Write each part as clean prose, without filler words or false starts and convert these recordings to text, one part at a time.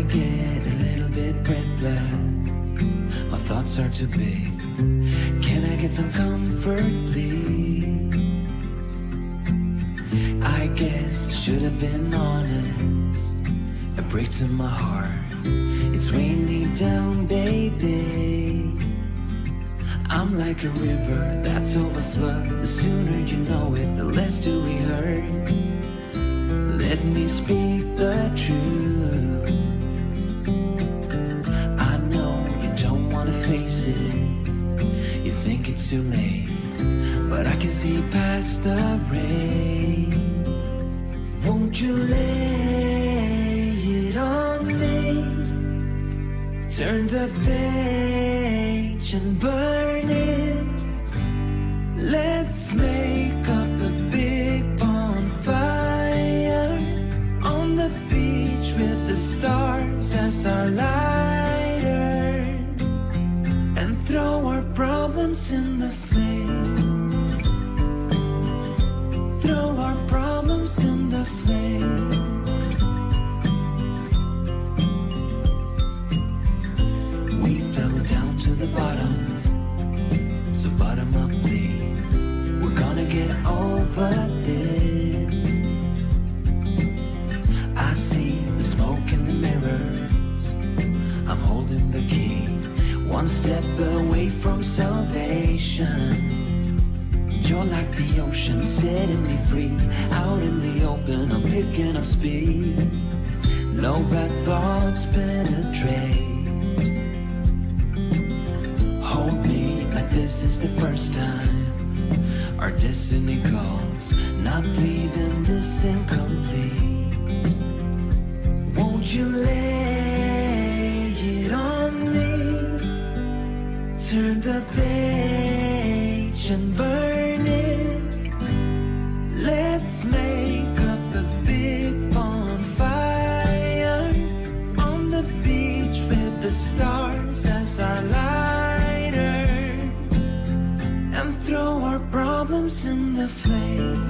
get a little bit breathless. My thoughts are too big. Can I get some comfort, please? I guess I should have been honest. It breaks in my heart. It's weighing me down, baby. I'm like a river that's overflowed. The sooner you know it, the less do we hurt. Let me speak the truth. I know you don't want to face it. You think it's too late, but I can see past the rain. Won't you lay it on me? Turn the page and burn it. Let's make up a big bonfire on the beach with the stars as our lighters, and throw our problems in the flame. Throw our problems in the flame. We fell down to the bottom, so bottom up please. We're gonna get over this. I see the smoke in the mirrors. I'm holding the key, one step away from salvation. You're like the ocean, setting me free. Out in the open, I'm picking up speed. No bad thoughts penetrate. Hold me like this is the first time. Our destiny calls, not leaving this incomplete. Won't you lay it on me? Turn the page and burn it. Let's make up a big bonfire on the beach with the stars as our lighters, and throw our problems in the flame.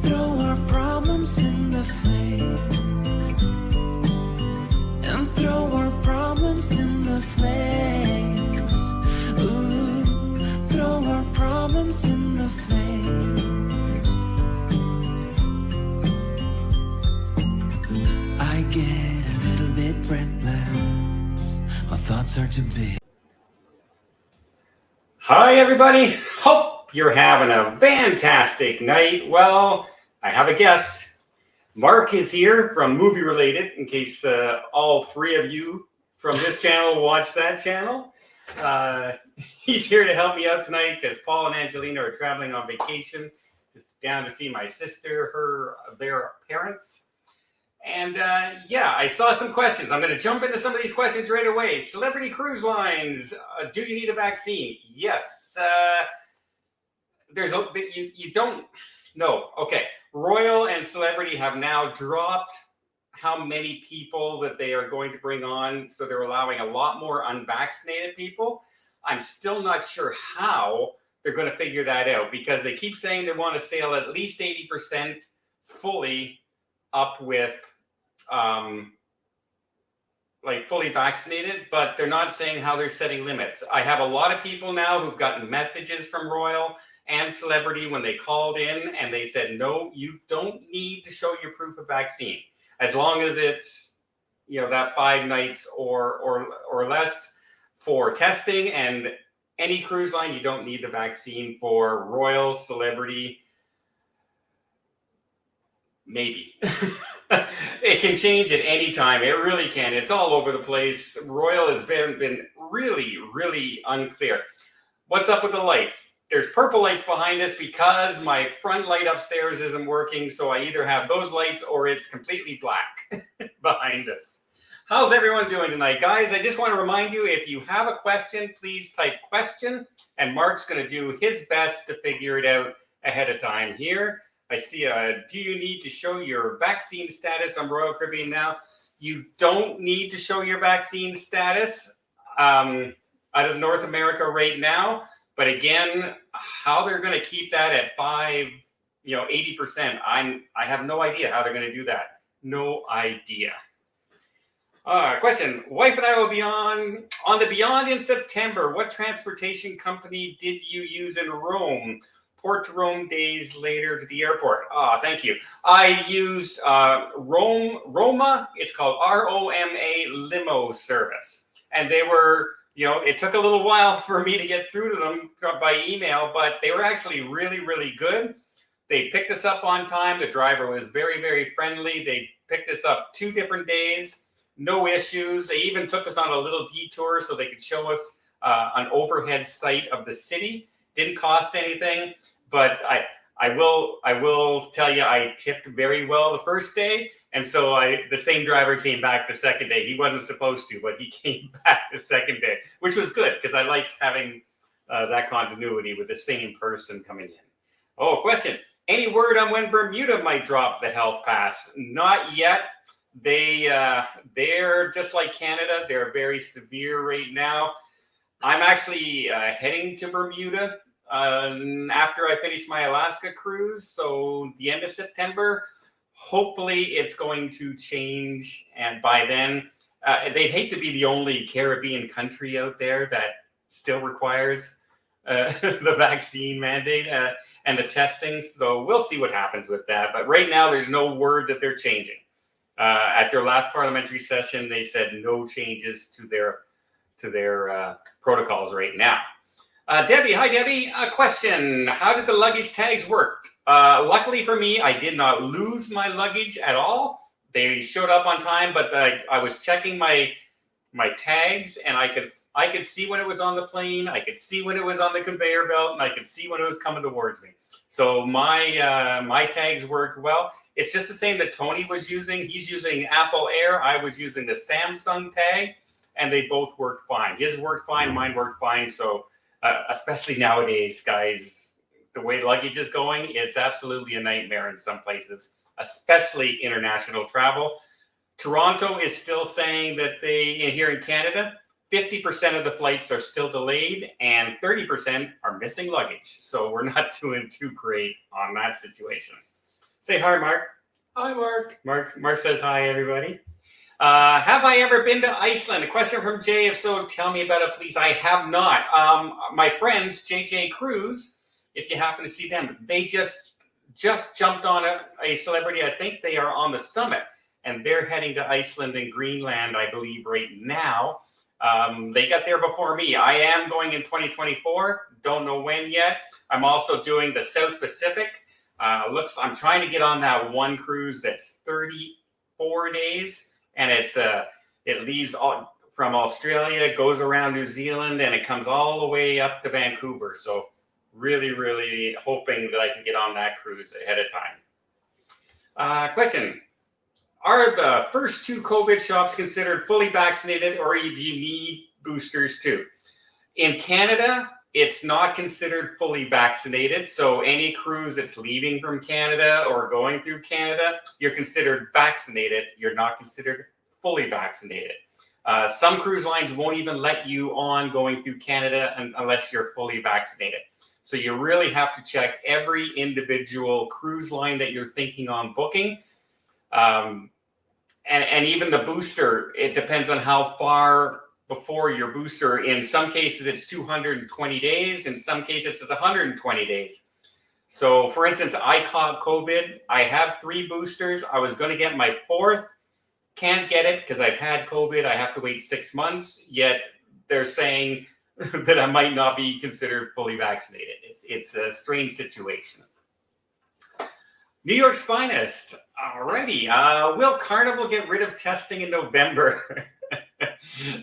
Throw our problems in the flame. And throw our problems in the flames. Ooh, throw our problems in the flames. I get a little bit breathless. My thoughts are too big. Hi, everybody. Hope you're having a fantastic night. Well, I have a guest. Mark is here from Movie Related, in case all three of you from this channel watch that channel. He's here to help me out tonight because Paul and Angelina are traveling on vacation, just down to see my sister, their parents. And yeah, I saw some questions. I'm going to jump into some of these questions right away. Celebrity cruise lines, do you need a vaccine? Yes. You don't. No. Okay. Royal and Celebrity have now dropped how many people that they are going to bring on. So they're allowing a lot more unvaccinated people. I'm still not sure how they're going to figure that out, because they keep saying they want to sail at least 80% fully up with like fully vaccinated, but they're not saying how they're setting limits. I have a lot of people now who've gotten messages from Royal and Celebrity when they called in, and they said, no, you don't need to show your proof of vaccine. As long as it's, you know, that 5 nights or less for testing. And any cruise line, you don't need the vaccine. For Royal, Celebrity, maybe. It can change at any time. It really can. It's all over the place. Royal has been really, really unclear. What's up with the lights? There's purple lights behind us because my front light upstairs isn't working. So I either have those lights or it's completely black behind us. How's everyone doing tonight, guys? I just want to remind you, if you have a question, please type question, and Mark's going to do his best to figure it out ahead of time here. I see do you need to show your vaccine status on Royal Caribbean now? You don't need to show your vaccine status out of North America right now. But again, how they're going to keep that at 80%, I have no idea how they're going to do that. No idea. Question. Wife and I will be on the Beyond in September. What transportation company did you use in Rome? Port to Rome, days later to the airport. Thank you. I used Roma. It's called ROMA limo service. And they were, it took a little while for me to get through to them by email, but they were actually really, really good. They picked us up on time. The driver was very, very friendly. They picked us up 2 different days. No issues. They even took us on a little detour so they could show us an overhead sight of the city. Didn't cost anything, but I will tell you, I tipped very well the first day, and so the same driver came back the second day. He wasn't supposed to, but he came back the second day, which was good because I liked having that continuity with the same person coming in. Question. Any word on when Bermuda might drop the health pass? Not yet. They're just like Canada. They're very severe right now. I'm actually heading to Bermuda after I finish my Alaska cruise. So the end of September, hopefully it's going to change. And by then, they'd hate to be the only Caribbean country out there that still requires the vaccine mandate and the testing. So we'll see what happens with that. But right now, there's no word that they're changing. At their last parliamentary session, they said no changes to their protocols right now. Debbie, hi Debbie. A question: how did the luggage tags work? Luckily for me, I did not lose my luggage at all. They showed up on time, but I was checking my tags, and I could see when it was on the plane. I could see when it was on the conveyor belt, and I could see when it was coming towards me. So my tags worked well. It's just the same that Tony was using. He's using Apple Air. I was using the Samsung tag, and they both worked fine. His worked fine, mine worked fine. So especially nowadays, guys, the way luggage is going, it's absolutely a nightmare in some places, especially international travel. Toronto is still saying that here in Canada, 50% of the flights are still delayed and 30% are missing luggage. So we're not doing too great on that situation. Say hi, Mark. Hi, Mark. Mark says hi, everybody. Have I ever been to Iceland? A question from Jay. If so, tell me about it, please. I have not. My friends, JJ Cruise, if you happen to see them, they just jumped on a celebrity. I think they are on the summit, and they're heading to Iceland and Greenland, I believe, right now. They got there before me. I am going in 2024. Don't know when yet. I'm also doing the South Pacific. I'm trying to get on that one cruise that's 34 days, and it leaves from Australia, goes around New Zealand, and it comes all the way up to Vancouver. So really, really hoping that I can get on that cruise ahead of time. Question. Are the first 2 COVID shots considered fully vaccinated, or do you need boosters too? In Canada, it's not considered fully vaccinated. So any cruise that's leaving from Canada or going through Canada, you're considered vaccinated. You're not considered fully vaccinated. Some cruise lines won't even let you on going through Canada unless you're fully vaccinated. So you really have to check every individual cruise line that you're thinking on booking. And even the booster, it depends on how far before your booster. In some cases, it's 220 days. In some cases, it's 120 days. So, for instance, I caught COVID. I have 3 boosters. I was going to get my 4th. Can't get it because I've had COVID. I have to wait 6 months. Yet they're saying that I might not be considered fully vaccinated. It's a strange situation. New York's finest. Alrighty. Will Carnival get rid of testing in November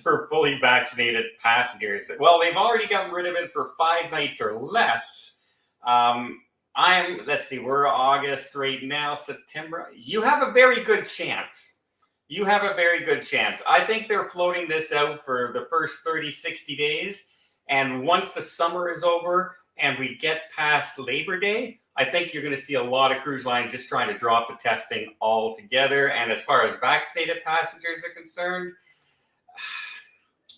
for fully vaccinated passengers? Well, they've already gotten rid of it for 5 nights or less. Let's see, we're August right now, September. You have a very good chance. I think they're floating this out for the first 30, 60 days. And once the summer is over and we get past Labor Day, I think you're going to see a lot of cruise lines just trying to drop the testing altogether. And as far as vaccinated passengers are concerned,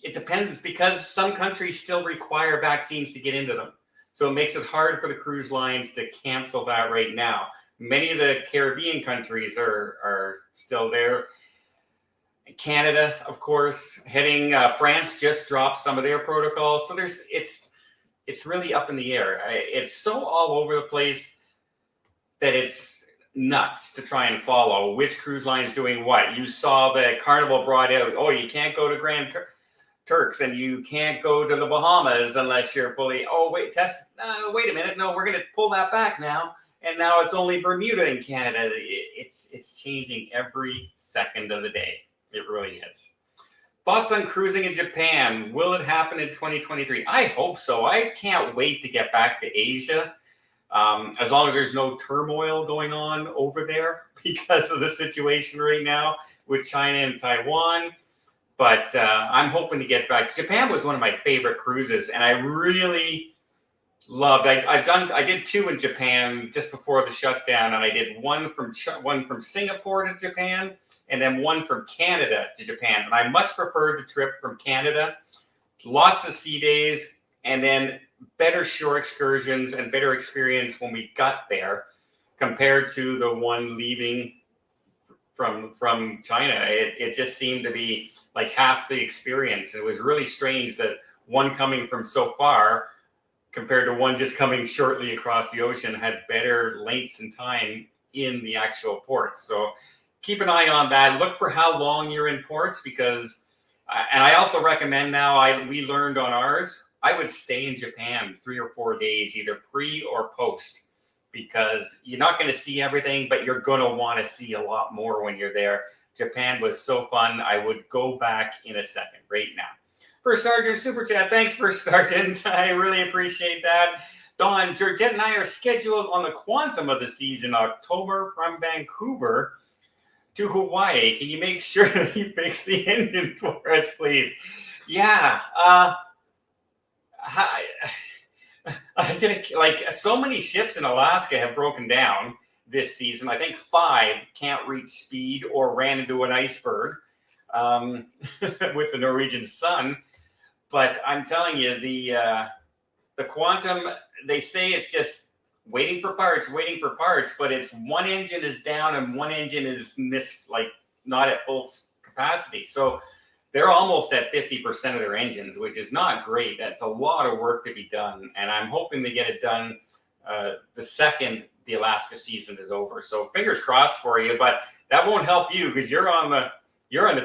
it depends because some countries still require vaccines to get into them. So it makes it hard for the cruise lines to cancel that right now. Many of the Caribbean countries are still there. Canada, of course, heading. France just dropped some of their protocols, so it's really up in the air. It's so all over the place that it's nuts to try and follow which cruise line is doing what. You saw the Carnival brought out, oh, you can't go to Grand Turks and you can't go to the Bahamas unless you're fully, oh, wait, wait a minute. No, we're going to pull that back now. And now it's only Bermuda in Canada. It's changing every second of the day. It really is. Thoughts on cruising in Japan? Will it happen in 2023? I hope so. I can't wait to get back to Asia. As long as there's no turmoil going on over there because of the situation right now with China and Taiwan. But I'm hoping to get back. Japan was one of my favorite cruises, and I really loved. I did 2 in Japan just before the shutdown, and I did one from Singapore to Japan, and then one from Canada to Japan. And I much preferred the trip from Canada. Lots of sea days, and then better shore excursions and better experience when we got there compared to the one leaving from China. It just seemed to be like half the experience. It was really strange that one coming from so far compared to one just coming shortly across the ocean had better lengths and time in the actual port. So keep an eye on that. Look for how long you're in ports, because and I also recommend now, we learned on ours, I would stay in Japan 3 or 4 days, either pre or post, because you're not going to see everything, but you're going to want to see a lot more when you're there. Japan was so fun. I would go back in a second right now. First Sergeant Super Chat. Thanks, First Sergeant. I really appreciate that. Don, Georgette and I are scheduled on the Quantum of the Seas in October from Vancouver to Hawaii. Can you make sure that you fix the engine for us, please? Yeah. Like, so many ships in Alaska have broken down this season. I think 5 can't reach speed or ran into an iceberg with the Norwegian Sun. But I'm telling you, the Quantum, they say it's just waiting for parts, but it's one engine is down and one engine is not at full capacity. So they're almost at 50% of their engines, which is not great. That's a lot of work to be done. And I'm hoping to get it done the second the Alaska season is over. So fingers crossed for you, but that won't help you because you're on the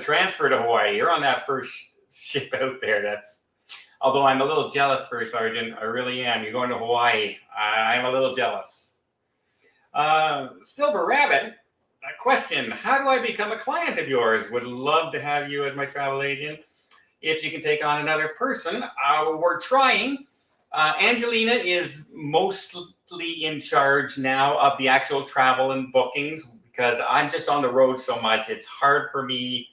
transfer to Hawaii. You're on that first ship out there. Although I'm a little jealous, First Sergeant. I really am. You're going to Hawaii. I'm a little jealous. Silver Rabbit. A question, how do I become a client of yours? Would love to have you as my travel agent. If you can take on another person, we're trying. Angelina is mostly in charge now of the actual travel and bookings because I'm just on the road so much. It's hard for me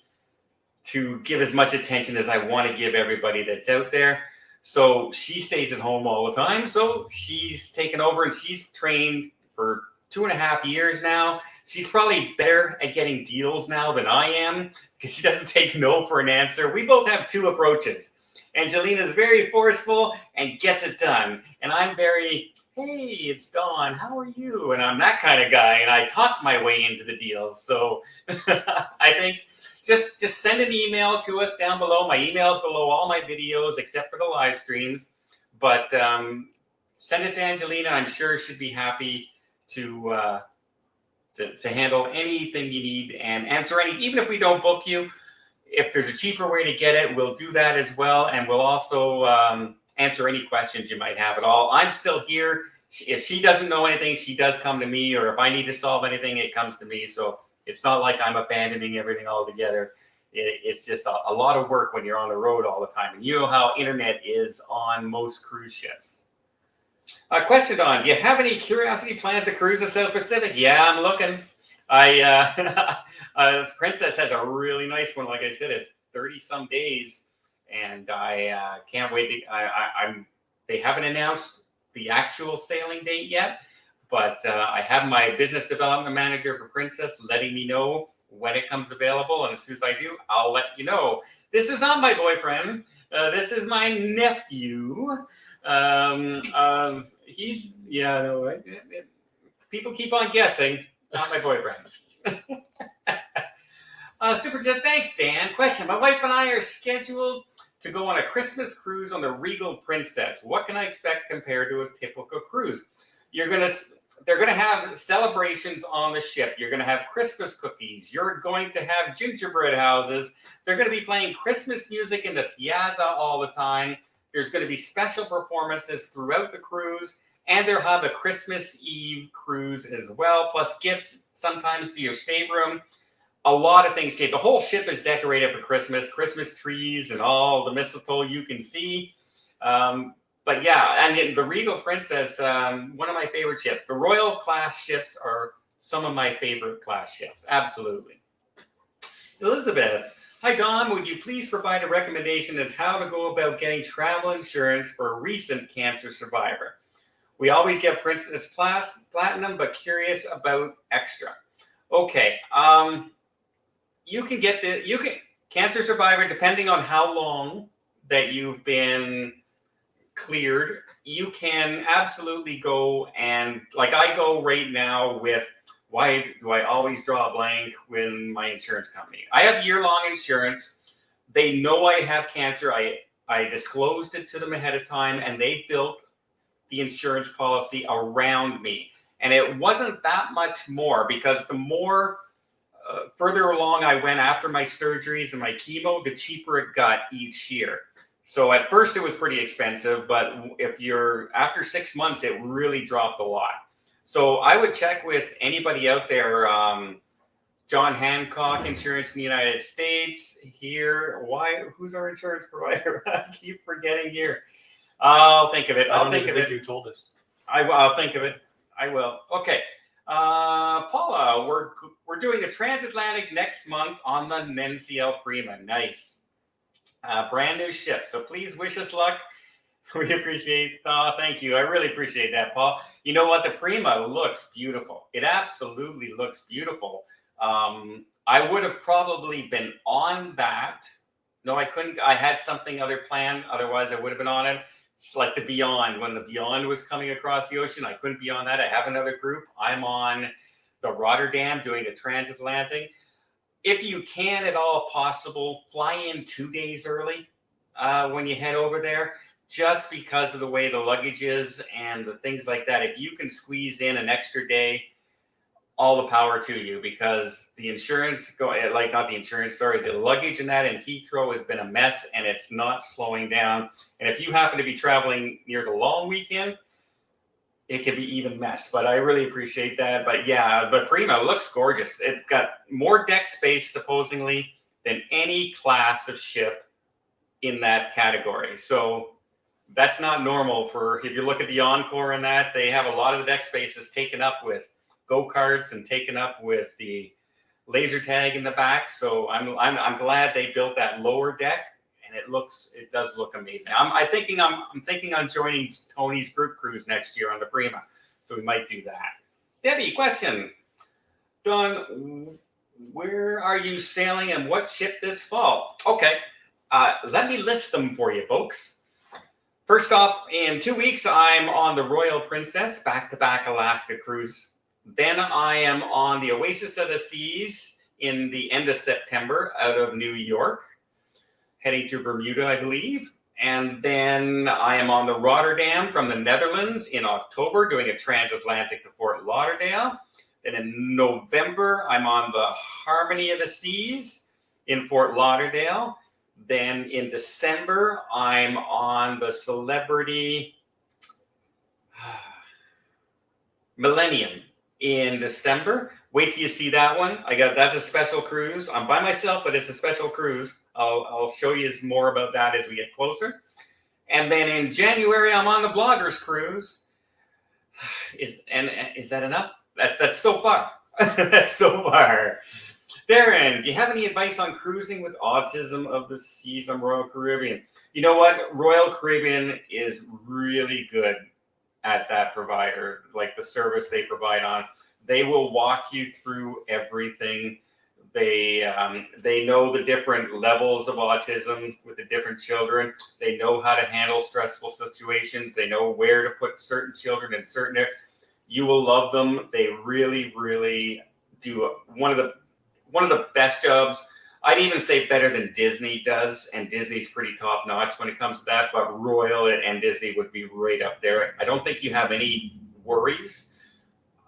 to give as much attention as I want to give everybody that's out there. So she stays at home all the time. So she's taken over and she's trained for 2.5 years now. She's probably better at getting deals now than I am because she doesn't take no for an answer. We both have 2 approaches. Angelina's very forceful and gets it done. And I'm very, hey, it's Dawn. How are you? And I'm that kind of guy. And I talk my way into the deals. So I think just send an email to us down below. My email's below all my videos except for the live streams. But send it to Angelina. I'm sure she'd be happy to handle anything you need and answer even if we don't book you, if there's a cheaper way to get it, we'll do that as well. And we'll also answer any questions you might have at all. I'm still here. If she doesn't know anything, she does come to me, or if I need to solve anything, it comes to me. So it's not like I'm abandoning everything altogether. It's just a lot of work when you're on the road all the time. And you know how internet is on most cruise ships. Question, Don, do you have any curiosity plans to cruise the South Pacific? Yeah, I'm looking. Princess has a really nice one. Like I said, it's 30-some days, and I can't wait. They haven't announced the actual sailing date yet, but I have my business development manager for Princess letting me know when it comes available, and as soon as I do, I'll let you know. This is not my boyfriend. This is my nephew. People keep on guessing. Not my boyfriend. Super Jet, thanks, Dan. Question: my wife and I are scheduled to go on a Christmas cruise on the Regal Princess. What can I expect compared to a typical cruise? You're gonna They're gonna have celebrations on the ship. You're gonna have Christmas cookies. You're going to have gingerbread houses. They're gonna be playing Christmas music in the piazza all the time. There's gonna be special performances throughout the cruise, and they'll have a Christmas Eve cruise as well, plus gifts sometimes to your stateroom. A lot of things change. The whole ship is decorated for Christmas trees and all the mistletoe you can see. But yeah, and the Regal Princess, one of my favorite ships. The Royal class ships are some of my favorite class ships. Absolutely. Elizabeth, hi Don, would you please provide a recommendation as how to go about getting travel insurance for a recent cancer survivor? We always get Princess Platinum, but curious about extra. Okay, you can get cancer survivor, depending on how long that you've been cleared, you can absolutely go and, like I go right now with, why do I always draw a blank when my insurance company? I have year-long insurance. They know I have cancer. I disclosed it to them ahead of time, and they built the insurance policy around me. And it wasn't that much more, because the more further along I went after my surgeries and my chemo, the cheaper it got each year. So at first it was pretty expensive, but if you're after 6 months, it really dropped a lot. So I would check with anybody out there. John Hancock Insurance in the United States here. Who's our insurance provider? I keep forgetting here. I'll think of it. I don't think you told us. I'll think of it. I will. Okay. Paula, we're doing the transatlantic next month on the NCL Prima. Nice. Brand new ship. So please wish us luck. We appreciate. Thank you. I really appreciate that, Paul. You know what? The Prima looks beautiful. It absolutely looks beautiful. I would have probably been on that. No, I couldn't. I had something other planned. Otherwise, I would have been on it. It's like the Beyond. When the Beyond was coming across the ocean, I couldn't be on that. I have another group. I'm on the Rotterdam doing the transatlantic. If you can at all possible, fly in 2 days early when you head over there, just because of the way the luggage is and the things like that. If you can squeeze in an extra day, all the power to you, because the luggage and that in Heathrow has been a mess, and it's not slowing down. And if you happen to be traveling near the long weekend, it can be even mess. But I really appreciate that. But yeah, but Prima looks gorgeous. It's got more deck space supposedly than any class of ship in that category. So that's not normal if you look at the Encore and that, they have a lot of the deck spaces taken up with go-karts and taken up with the laser tag in the back. So I'm glad they built that lower deck, and it does look amazing. I'm thinking on joining Tony's group cruise next year on the Prima, so we might do that. Debbie, question: Don, where are you sailing and what ship this fall? Okay, let me list them for you, folks. First off, in 2 weeks, I'm on the Royal Princess back-to-back Alaska cruise. Then I am on the Oasis of the Seas in the end of September out of New York, heading to Bermuda, I believe. And then I am on the Rotterdam from the Netherlands in October, doing a transatlantic to Fort Lauderdale. Then in November, I'm on the Harmony of the Seas in Fort Lauderdale. Then in December, I'm on the Celebrity Millennium in December. Wait till you see that one. That's a special cruise. I'm by myself, but it's a special cruise. I'll show you more about that as we get closer. And then in January, I'm on the Bloggers cruise. Is that enough? That's so far. That's so far. Darren, do you have any advice on cruising with Autism of the Seas on Royal Caribbean? You know what? Royal Caribbean is really good at that provider, like the service they provide on. They will walk you through everything. They know the different levels of autism with the different children. They know how to handle stressful situations. They know where to put certain children in certain areas. You will love them. They really, really do. one of the best jobs. I'd even say better than Disney does, and Disney's pretty top notch when it comes to that. But Royal and Disney would be right up there. I don't think you have any worries.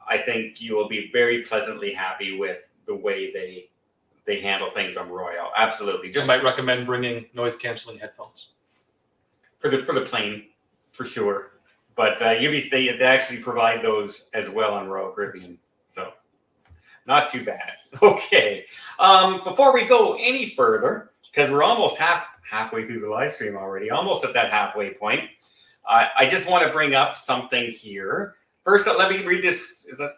I think you will be very pleasantly happy with the way they handle things on Royal. Absolutely. Just might recommend bringing noise canceling headphones for the plane, for sure. But they actually provide those as well on Royal Caribbean, so not too bad. Okay, before we go any further, because we're almost halfway through the live stream already, almost at that halfway point, I just want to bring up something here. First, let me read this. Is that?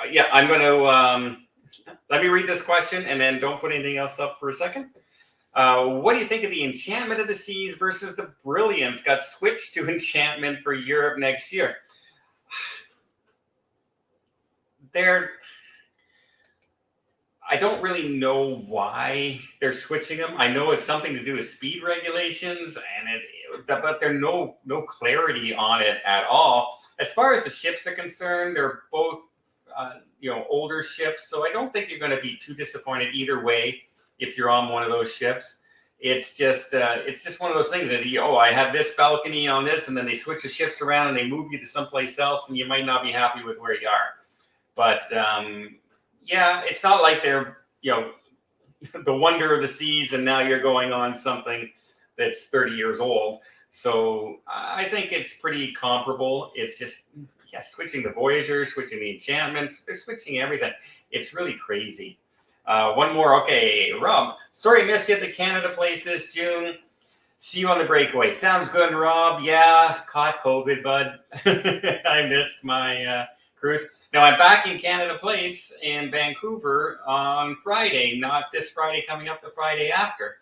Yeah, I'm going to let me read this question, and then don't put anything else up for a second. What do you think of the Enchantment of the Seas versus the Brilliance? Got switched to Enchantment for Europe next year. I don't really know why they're switching them. I know it's something to do with speed regulations, but there's no clarity on it at all. As far as the ships are concerned, they're both older ships, so I don't think you're going to be too disappointed either way if you're on one of those ships. It's just one of those things that I have this balcony on this, and then they switch the ships around and they move you to someplace else, and you might not be happy with where you are. But yeah, it's not like they're the wonder of the seas, and now you're going on something that's 30 years old. So I think it's pretty comparable. It's just switching the Voyagers, switching the Enchantments, they're switching everything. It's really crazy. One more. Okay, Rob. Sorry, missed you at the Canada place this June. See you on the breakaway. Sounds good, Rob. Yeah, caught COVID, bud. I missed my cruise. Now I'm back in Canada Place in Vancouver on Friday. Not this Friday coming up, the Friday after.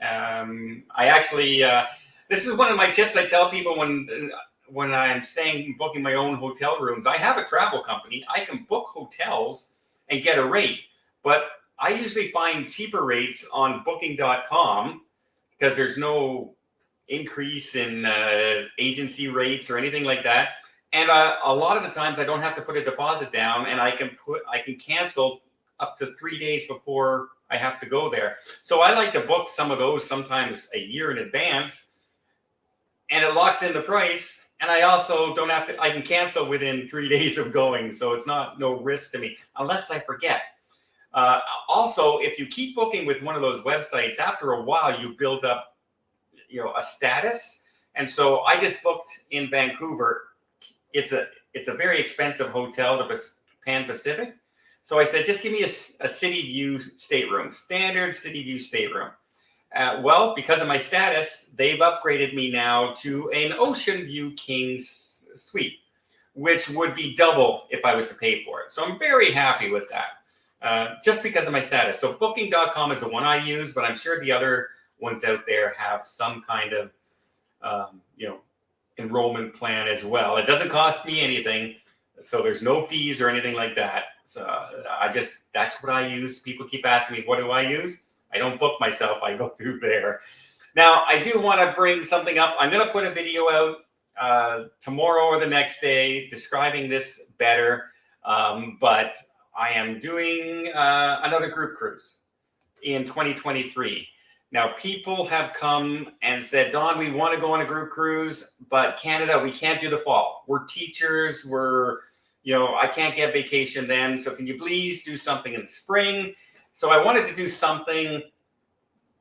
I actually. This is one of my tips I tell people when I'm booking my own hotel rooms. I have a travel company. I can book hotels and get a rate. But I usually find cheaper rates on booking.com because there's no increase in agency rates or anything like that. And a lot of the times I don't have to put a deposit down, and I can cancel up to 3 days before I have to go there. So I like to book some of those sometimes a year in advance, and it locks in the price. And I also don't have to, I can cancel within 3 days of going. So it's no risk to me unless I forget. Also, if you keep booking with one of those websites, after a while, you build up, a status. And so I just booked in Vancouver. It's a very expensive hotel, the Pan Pacific. So I said, just give me a City View stateroom, standard City View stateroom. Well, because of my status, they've upgraded me now to an Ocean View King's suite, which would be double if I was to pay for it. So I'm very happy with that, just because of my status. So booking.com is the one I use, but I'm sure the other ones out there have some kind of, enrollment plan as well. It doesn't cost me anything, so there's no fees or anything like that. So that's what I use. People keep asking me, what do I use? I don't book myself. I go through there. Now, I do want to bring something up. I'm going to put a video out tomorrow or the next day describing this better. But I am doing another group cruise in 2023. Now, people have come and said, Don, we want to go on a group cruise, but Canada, we can't do the fall. We're teachers. I can't get vacation then. So can you please do something in the spring? So I wanted to do something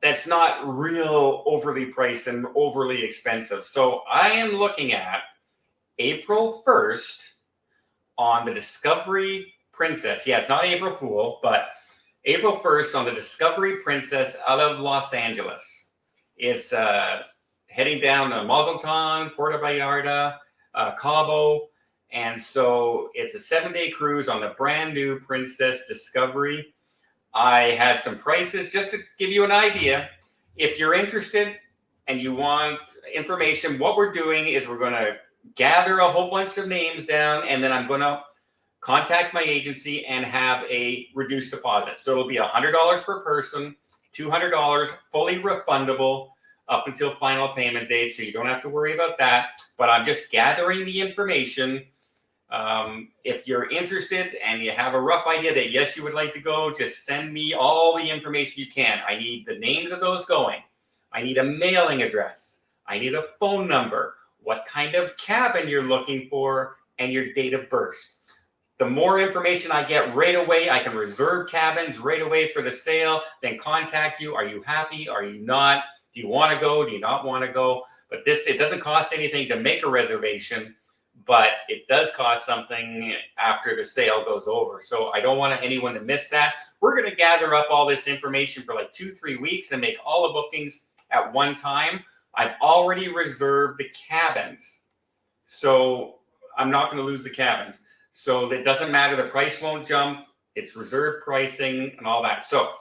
that's not real overly priced and overly expensive. So I am looking at April 1st on the Discovery Princess. Yeah, it's not April Fool, but April 1st on the Discovery Princess out of Los Angeles. It's heading down to Mazatlan, Puerto Vallarta, Cabo. And so it's a 7-day cruise on the brand new Princess Discovery. I had some prices just to give you an idea. If you're interested and you want information, what we're doing is we're going to gather a whole bunch of names down, and then I'm going to contact my agency and have a reduced deposit. So it'll be $100 per person, $200 fully refundable up until final payment date. So you don't have to worry about that. But I'm just gathering the information If you're interested and you have a rough idea that yes, you would like to go, just send me all the information you can. I need the names of those going. I need a mailing address. I need a phone number, what kind of cabin you're looking for, and your date of birth. The more information I get right away, I can reserve cabins right away for the sale, then contact you. Are you happy? Are you not? Do you want to go? Do you not want to go? But it doesn't cost anything to make a reservation, but it does cost something after the sale goes over. So I don't want anyone to miss that. We're going to gather up all this information for like 2-3 weeks and make all the bookings at one time. I've already reserved the cabins, so I'm not going to lose the cabins. So it doesn't matter. The price won't jump. It's reserved pricing and all that. So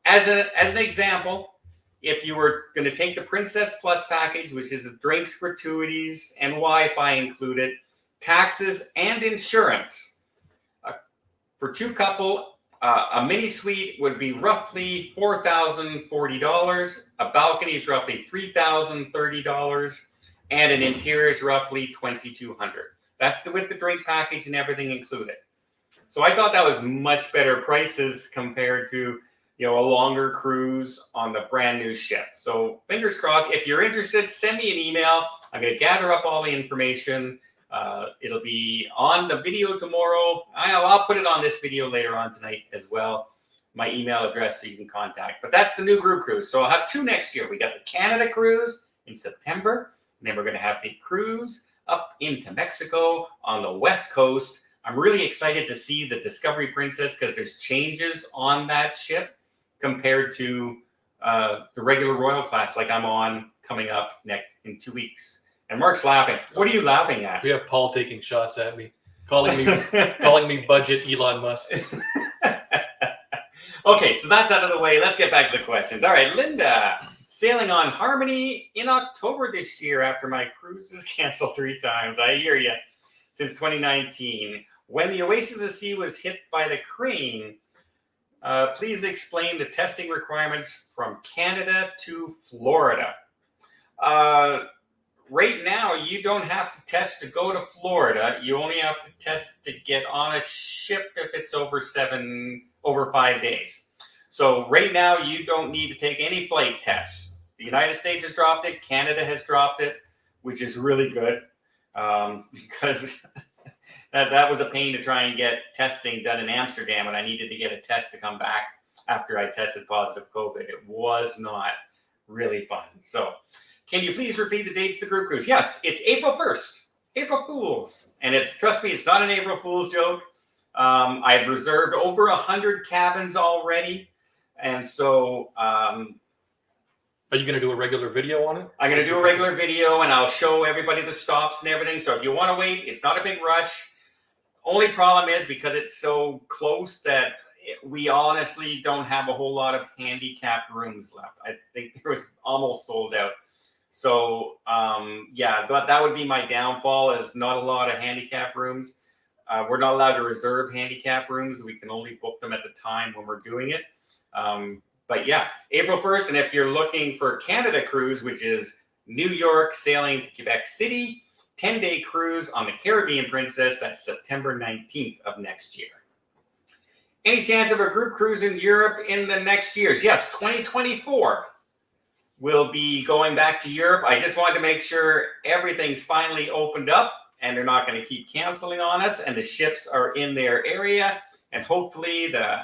as an example, if you were going to take the Princess Plus package, which is drinks, gratuities, and Wi-Fi included, taxes, and insurance, for 2 couple, a mini suite would be roughly $4,040. A balcony is roughly $3,030, and an interior is roughly $2,200. That's with the drink package and everything included. So I thought that was much better prices compared to, a longer cruise on the brand new ship. So fingers crossed. If you're interested, send me an email. I'm going to gather up all the information. It'll be on the video tomorrow. I'll put it on this video later on tonight as well. My email address so you can contact. But that's the new group cruise. So I'll have 2 next year. We got the Canada cruise in September. And then we're going to have the cruise up into Mexico on the West Coast. I'm really excited to see the Discovery Princess because there's changes on that ship compared to the regular Royal class like I'm on coming up in 2 weeks. And Mark's laughing. What are you laughing at? We have Paul taking shots at me, calling me budget Elon Musk. Okay, so that's out of the way. Let's get back to the questions. All right, Linda, sailing on Harmony in October this year after my cruise is canceled 3 times. I hear you. Since 2019. When the Oasis of Sea was hit by the crane, please explain the testing requirements from Canada to Florida. Right now, you don't have to test to go to Florida. You only have to test to get on a ship if it's over 5 days. So right now, you don't need to take any flight tests. The United States has dropped it. Canada has dropped it, which is really good because that was a pain to try and get testing done in Amsterdam, and I needed to get a test to come back after I tested positive COVID. It was not really fun. So can you please repeat the dates of the group cruise? Yes, it's April 1st, April Fools. And trust me, it's not an April Fool's joke. I've reserved over 100 cabins already. And so are you going to do a regular video on it? I'm going to do a regular video and I'll show everybody the stops and everything. So if you want to wait, it's not a big rush. Only problem is because it's so close that we honestly don't have a whole lot of handicapped rooms left. I think there was almost sold out. So yeah, that would be my downfall is not a lot of handicap rooms. We're not allowed to reserve handicap rooms. We can only book them at the time when we're doing it. But yeah, April 1st. And if you're looking for Canada cruise, which is New York sailing to Quebec City, 10-day cruise on the Caribbean Princess, that's September 19th of next year. Any chance of a group cruise in Europe in the next years? Yes, 2024. We'll be going back to Europe. I just wanted to make sure everything's finally opened up and they're not going to keep canceling on us and the ships are in their area and hopefully the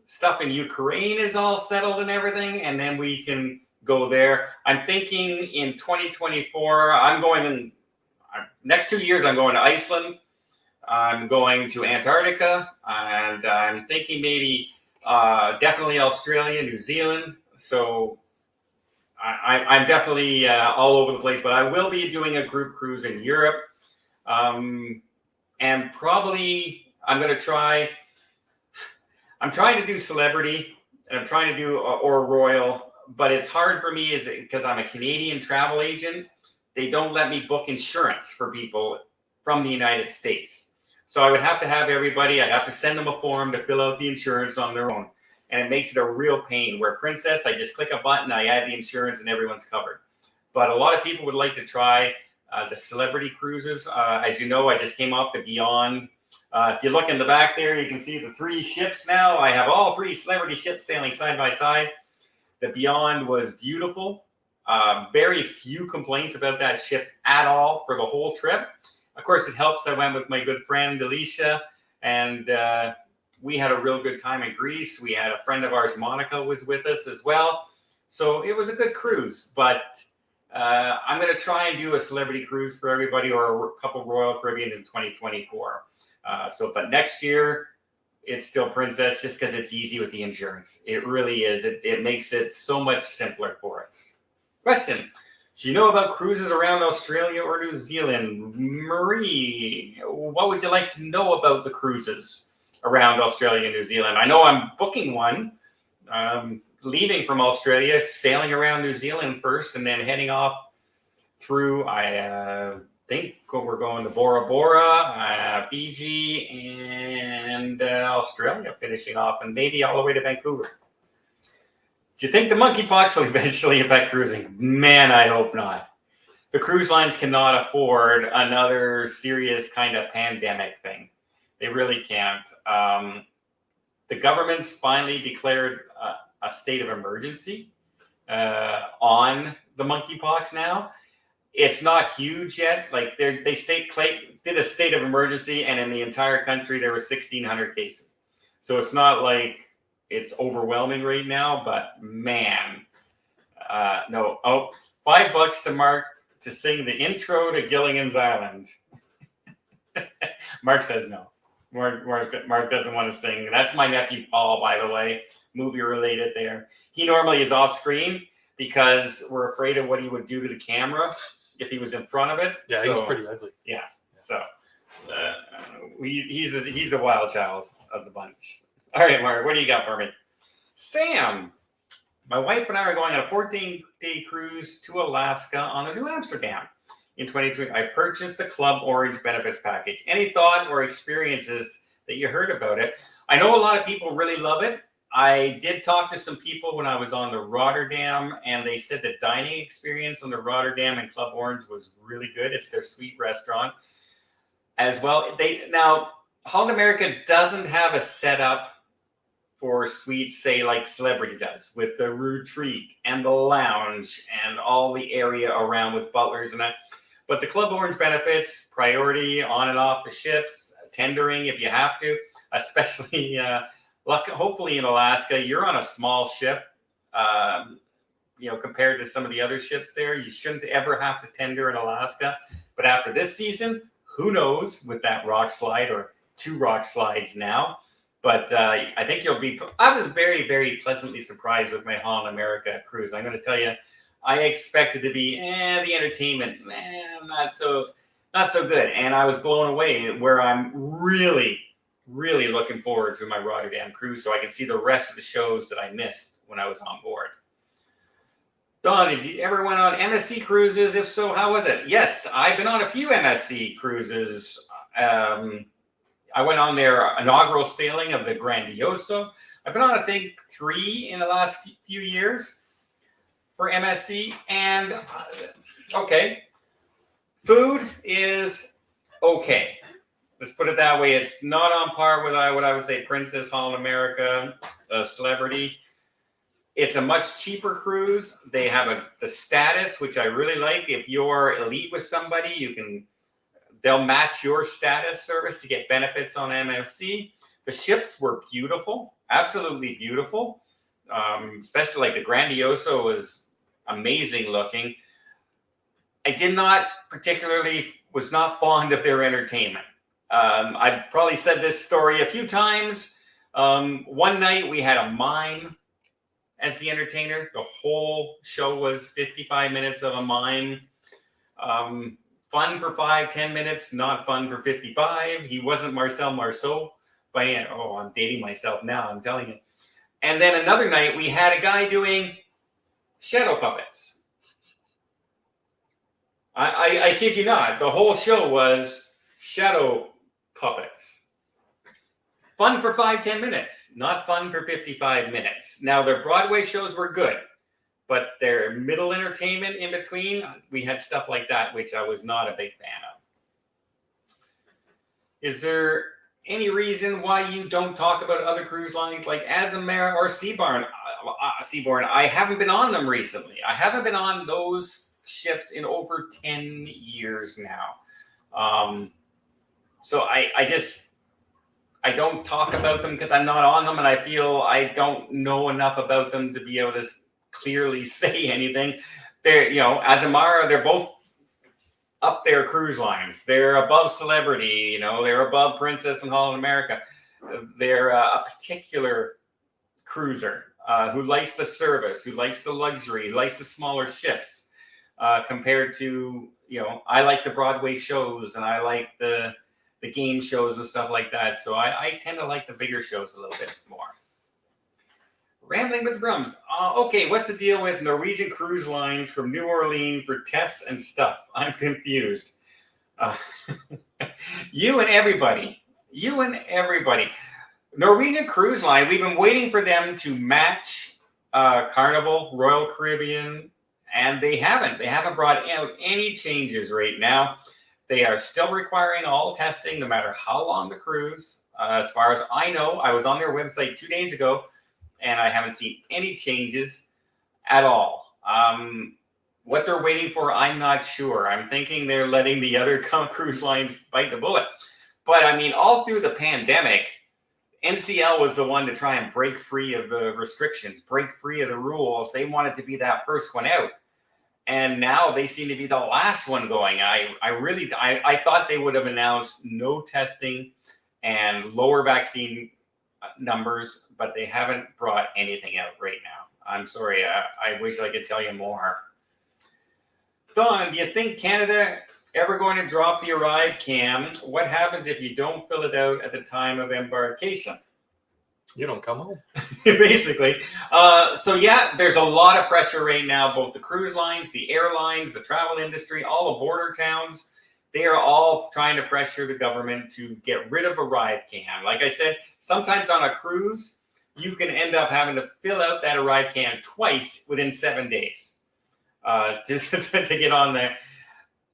stuff in Ukraine is all settled and everything and then we can go there. I'm thinking in 2024, next 2 years I'm going to Iceland. I'm going to Antarctica and I'm thinking maybe definitely Australia, New Zealand. So I'm definitely all over the place, but I will be doing a group cruise in Europe. And probably I'm trying to do celebrity and I'm trying to do or royal, but it's hard for me because I'm a Canadian travel agent. They don't let me book insurance for people from the United States. So I would have to have everybody, I'd have to send them a form to fill out the insurance on their own. And it makes it a real pain. Where Princess, I just click a button, I add the insurance, and everyone's covered. But a lot of people would like to try the celebrity cruises. As you know, I just came off the Beyond. If you look in the back there, you can see the 3 ships now. I have all 3 celebrity ships sailing side by side. The Beyond was beautiful. Very few complaints about that ship at all for the whole trip. Of course, it helps. I went with my good friend, Alicia, and we had a real good time in Greece. We had a friend of ours, Monica, was with us as well. So it was a good cruise, but I'm going to try and do a celebrity cruise for everybody or a couple Royal Caribbeans in 2024. But next year, it's still Princess just because it's easy with the insurance. It really is. It makes it so much simpler for us. Question. Do you know about cruises around Australia or New Zealand? Marie, what would you like to know about the cruises around Australia and New Zealand? I know I'm booking one, leaving from Australia, sailing around New Zealand first, and then heading off through, I think we're going to Bora Bora, Fiji, and Australia, finishing off, and maybe all the way to Vancouver. Do you think the monkeypox will eventually affect cruising? Man, I hope not. The cruise lines cannot afford another serious kind of pandemic thing. They really can't. The government's finally declared a state of emergency on the monkeypox now. It's not huge yet. Like they did a state of emergency, and in the entire country there were 1,600 cases. So it's not like it's overwhelming right now, but man, no. Oh, $5 to Mark to sing the intro to Gilligan's Island. Mark says no. Mark doesn't want to sing. That's my nephew Paul, by the way, movie related there. He normally is off screen because we're afraid of what he would do to the camera if he was in front of it. Yeah, so, he's pretty ugly. Yeah, so he's a wild child of the bunch. All right, Mark, what do you got for me? Sam, my wife and I are going on a 14-day cruise to Alaska on the New Amsterdam in 2020. I purchased the Club Orange benefits package. Any thought or experiences that you heard about it? I know a lot of people really love it. I did talk to some people when I was on the Rotterdam, and they said the dining experience on the Rotterdam and Club Orange was really good. It's their suite restaurant as well. Now, Holland America doesn't have a setup for suites, say, like Celebrity does, with the retreat and the lounge and all the area around with butlers and that. But the Club Orange benefits, priority on and off the ships, tendering if you have to, especially, hopefully in Alaska, you're on a small ship, compared to some of the other ships there. You shouldn't ever have to tender in Alaska. But after this season, who knows with that rock slide or 2 rock slides now. But I think I was very, very pleasantly surprised with my Holland America cruise. I'm going to tell you, I expected to be, the entertainment, not so good. And I was blown away, where I'm really, really looking forward to my Rotterdam cruise so I can see the rest of the shows that I missed when I was on board. Don, did you ever went on MSC cruises? If so, how was it? Yes, I've been on a few MSC cruises. I went on their inaugural sailing of the Grandioso. I've been on, I think, 3 in the last few years for MSC. And, okay, food is okay. Let's put it that way. It's not on par with what I would say Princess, Holland America, Celebrity. It's a much cheaper cruise. They have the status, which I really like. If you're elite with somebody, they'll match your status service to get benefits on MSC. The ships were beautiful, absolutely beautiful. Especially like the Grandioso was amazing looking. Was not fond of their entertainment. I've probably said this story a few times. One night we had a mime as the entertainer. The whole show was 55 minutes of a mime. Fun for 5-10 minutes, not fun for 55. He wasn't Marcel Marceau. I'm dating myself now, I'm telling you. And then another night, we had a guy doing shadow puppets. I kid you not. The whole show was shadow puppets. Fun for 5-10 minutes, not fun for 55 minutes. Now, their Broadway shows were good, But their middle entertainment in between, we had stuff like that, which I was not a big fan of. Is there any reason why you don't talk about other cruise lines like Azamara or Seabourn? Seabourn, I haven't been on them recently. I haven't been on those ships in over 10 years now. So I don't talk about them because I'm not on them, and I feel I don't know enough about them to be able to clearly say anything. They're, Azamara, they're both up there cruise lines. They're above Celebrity, they're above Princess and Holland America. They're a particular cruiser who likes the service, who likes the luxury, likes the smaller ships compared to, I like the Broadway shows and I like the game shows and stuff like that. So I tend to like the bigger shows a little bit more. Rambling with Drums. Okay, what's the deal with Norwegian Cruise Lines from New Orleans for tests and stuff? I'm confused. You and everybody. Norwegian Cruise Line, we've been waiting for them to match Carnival, Royal Caribbean, and they haven't. They haven't brought out any changes right now. They are still requiring all testing no matter how long the cruise. As far as I know, I was on their website 2 days ago, and I haven't seen any changes at all. What they're waiting for, I'm not sure. I'm thinking they're letting the other cruise lines bite the bullet. But I mean, all through the pandemic, NCL was the one to try and break free of the restrictions, break free of the rules. They wanted to be that first one out. And now they seem to be the last one going. I thought they would have announced no testing and lower vaccine numbers, but they haven't brought anything out right now. I'm sorry. I wish I could tell you more. Don, do you think Canada ever going to drop the Arrive cam? What happens if you don't fill it out at the time of embarkation? You don't come home. Basically. So yeah, there's a lot of pressure right now. Both the cruise lines, the airlines, the travel industry, all the border towns, they are all trying to pressure the government to get rid of Arrive cam. Like I said, sometimes on a cruise, you can end up having to fill out that Arrive cam twice within 7 days to get on there.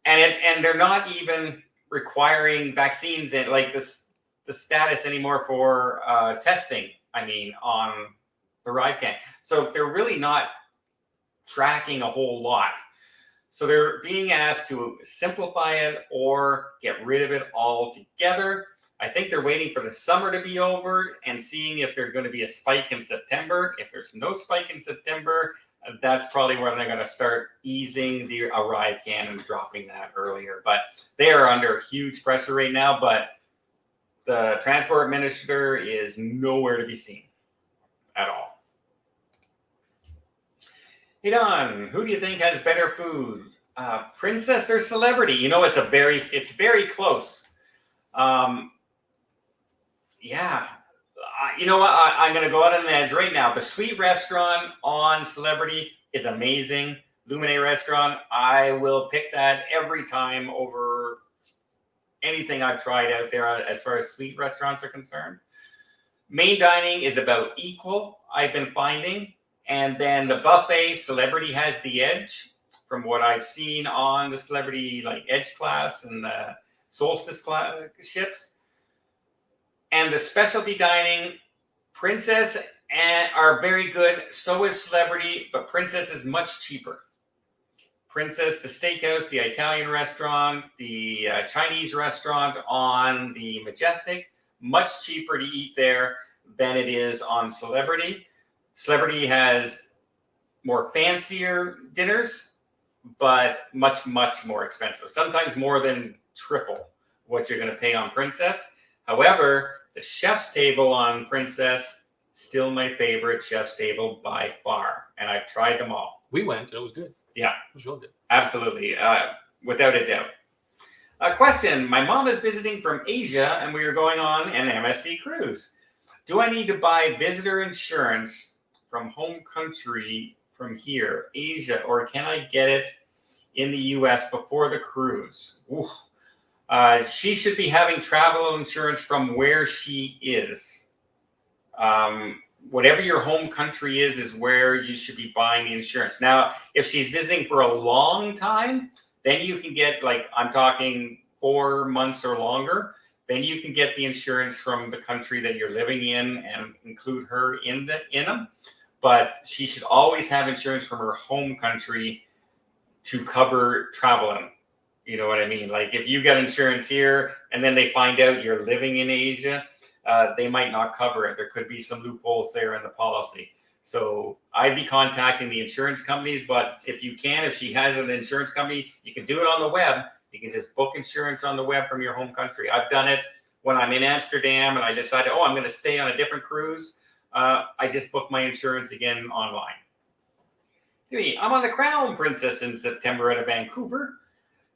And they're not even requiring vaccines and like the status anymore for testing, on the Arrive cam. So they're really not tracking a whole lot. So they're being asked to simplify it or get rid of it altogether. I think they're waiting for the summer to be over and seeing if there's going to be a spike in September. If there's no spike in September, that's probably where they're going to start easing the Arrive can and dropping that earlier. But they are under huge pressure right now. But the transport minister is nowhere to be seen at all. Hey Don, who do you think has better food, Princess or Celebrity? It's very close. Yeah. You know what? I'm going to go out on an edge right now. The Sweet Restaurant on Celebrity is amazing. Lumine Restaurant, I will pick that every time over anything I've tried out there as far as sweet restaurants are concerned. Main dining is about equal, I've been finding. And then the buffet, Celebrity has the edge from what I've seen on the Celebrity Edge class and the Solstice class ships. And the specialty dining, Princess are very good. So is Celebrity, but Princess is much cheaper. Princess, the steakhouse, the Italian restaurant, the Chinese restaurant on the Majestic, much cheaper to eat there than it is on Celebrity. Celebrity has more fancier dinners, but much, much more expensive. Sometimes more than triple what you're going to pay on Princess. However, the chef's table on Princess, still my favorite chef's table by far. And I've tried them all. We went, and it was good. Yeah. It was real good. Absolutely. Without a doubt. A question. My mom is visiting from Asia, and we are going on an MSC cruise. Do I need to buy visitor insurance from home country from here, Asia, or can I get it in the U.S. before the cruise? Ooh. She should be having travel insurance from where she is. whatever your home country is where you should be buying the insurance. Now, if she's visiting for a long time, then you can get, like, I'm talking 4 months or longer, then you can get the insurance from the country that you're living in and include her in them. But she should always have insurance from her home country to cover traveling. You know what I mean? Like, if you got insurance here and then they find out you're living in Asia, they might not cover it. There could be some loopholes there in the policy. So I'd be contacting the insurance companies, but if she has an insurance company, you can do it on the web. You can just book insurance on the web from your home country. I've done it when I'm in Amsterdam and I decided, I'm going to stay on a different cruise. I just booked my insurance again online. I'm on the Crown Princess in September out of Vancouver.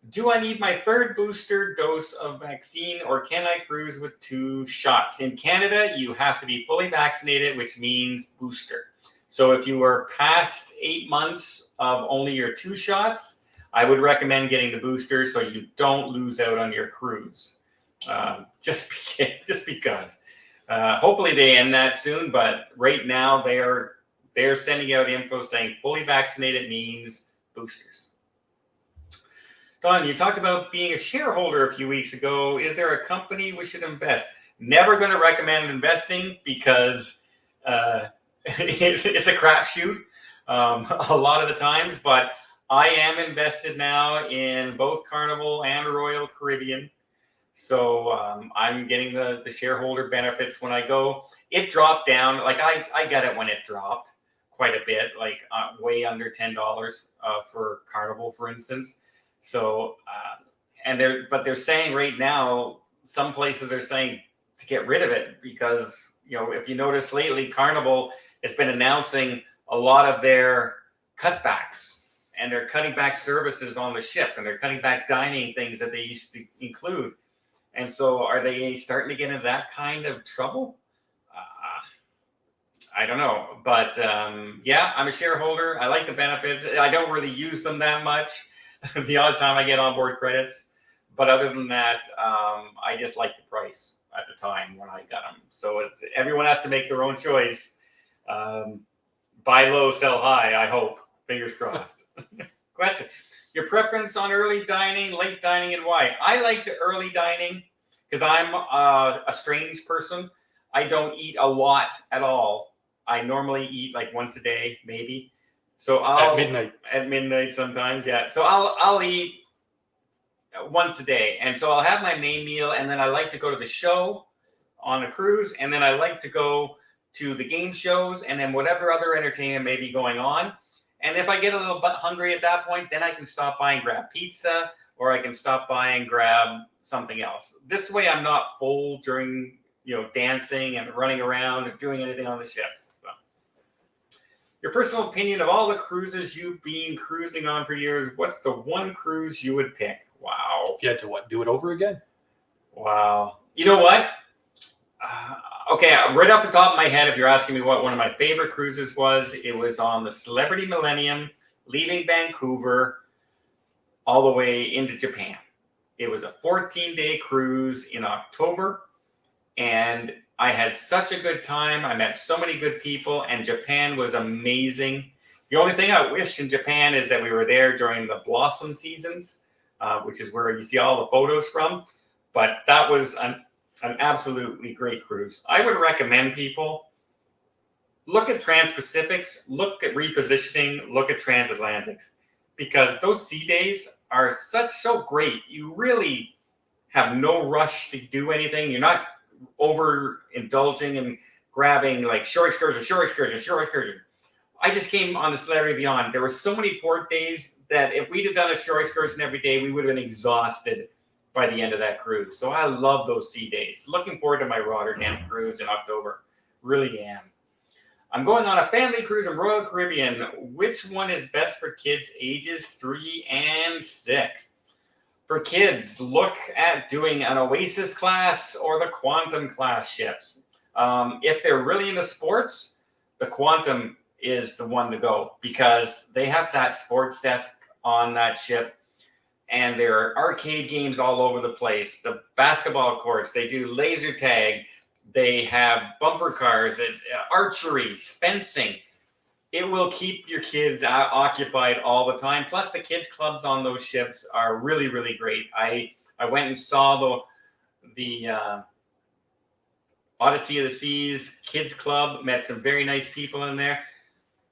Do I need my 3rd booster dose of vaccine, or can I cruise with 2 shots? In Canada, you have to be fully vaccinated, which means booster. So if you are past 8 months of only your 2 shots, I would recommend getting the booster so you don't lose out on your cruise. Just because. Hopefully they end that soon, but right now they're sending out info saying fully vaccinated means boosters. Don, you talked about being a shareholder a few weeks ago. Is there a company we should invest? Never going to recommend investing because it's a crapshoot a lot of the times. But I am invested now in both Carnival and Royal Caribbean. So I'm getting the shareholder benefits when I go. It dropped down. Like I got it when it dropped quite a bit, like way under $10 for Carnival, for instance. So, they're saying right now, some places are saying to get rid of it because, if you notice lately, Carnival has been announcing a lot of their cutbacks, and they're cutting back services on the ship, and they're cutting back dining things that they used to include. And so are they starting to get into that kind of trouble? I don't know. But yeah, I'm a shareholder. I like the benefits. I don't really use them that much. The odd time I get onboard credits. But other than that, I just like the price at the time when I got them. So everyone has to make their own choice. Buy low, sell high, I hope. Fingers crossed. Question. Your preference on early dining, late dining, and why? I like the early dining because I'm a strange person. I don't eat a lot at all. I normally eat like once a day, maybe. So At midnight. At midnight sometimes, yeah. So I'll eat once a day. And so I'll have my main meal, and then I like to go to the show on a cruise, and then I like to go to the game shows, and then whatever other entertainment may be going on. And if I get a little bit hungry at that point, then I can stop by and grab pizza, or I can stop by and grab something else. This way I'm not full during, dancing and running around and doing anything on the ships. So. Your personal opinion of all the cruises you've been cruising on for years, what's the one cruise you would pick? Wow. You had to do it over again? Wow. You know what? Okay, right off the top of my head, if you're asking me what one of my favorite cruises was, it was on the Celebrity Millennium, leaving Vancouver all the way into Japan. It was a 14-day cruise in October, and I had such a good time. I met so many good people, and Japan was amazing. The only thing I wish in Japan is that we were there during the blossom seasons, which is where you see all the photos from. But that was an absolutely great cruise. I would recommend people look at Trans-Pacifics, look at repositioning, look at Transatlantics, because those sea days are so great. You really have no rush to do anything. You're not overindulging and grabbing like shore excursion. I just came on the Celebrity Beyond. There were so many port days that if we'd have done a shore excursion every day, we would have been exhausted by the end of that cruise. So I love those sea days. Looking forward to my Rotterdam cruise in October. Really am. I'm going on a family cruise in Royal Caribbean. Which one is best for kids ages 3 and 6? For kids, look at doing an Oasis class or the Quantum class ships. If they're really into sports, the Quantum is the one to go because they have that sports desk on that ship. And there are arcade games all over the place. The basketball courts, they do laser tag, They have bumper cars, archery, fencing. It will keep your kids occupied all the time. Plus, the kids clubs on those ships are really, really great. I went and saw the Odyssey of the Seas Kids Club. Met some very nice people in there.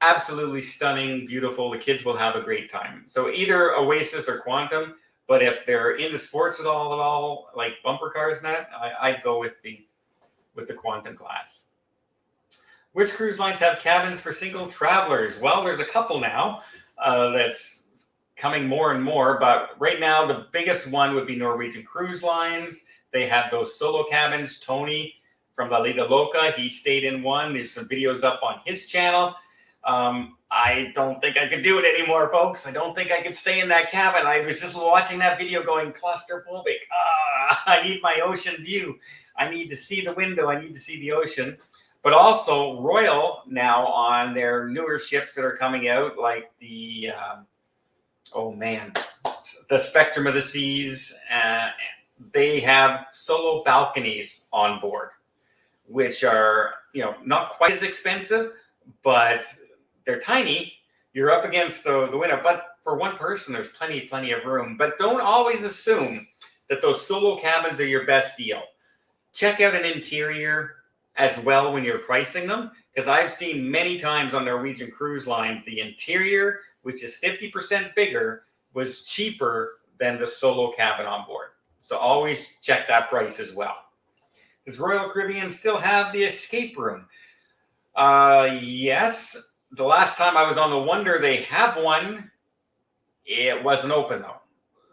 Absolutely stunning, beautiful. The kids will have a great time. So either Oasis or Quantum. But if they're into sports at all, like bumper cars and that, I'd go with the Quantum class. Which cruise lines have cabins for single travelers? Well, there's a couple now that's coming more and more, but right now the biggest one would be Norwegian Cruise Lines. They have those solo cabins. Tony from La Liga Loca, he stayed in one. There's some videos up on his channel. I don't think I could do it anymore, folks. I don't think I could stay in that cabin. I was just watching that video going claustrophobic. I need my ocean view. I need to see the window. I need to see the ocean. But also Royal now on their newer ships that are coming out, like the, the Spectrum of the Seas. They have solo balconies on board, which are, not quite as expensive, but they're tiny. You're up against the window. But for one person, there's plenty of room. But don't always assume that those solo cabins are your best deal. Check out an interior as well when you're pricing them, because I've seen many times on Norwegian Cruise Lines, the interior, which is 50% bigger, was cheaper than the solo cabin on board. So always check that price as well. Does Royal Caribbean still have the escape room? Yes. The last time I was on the Wonder, they have one. It wasn't open though.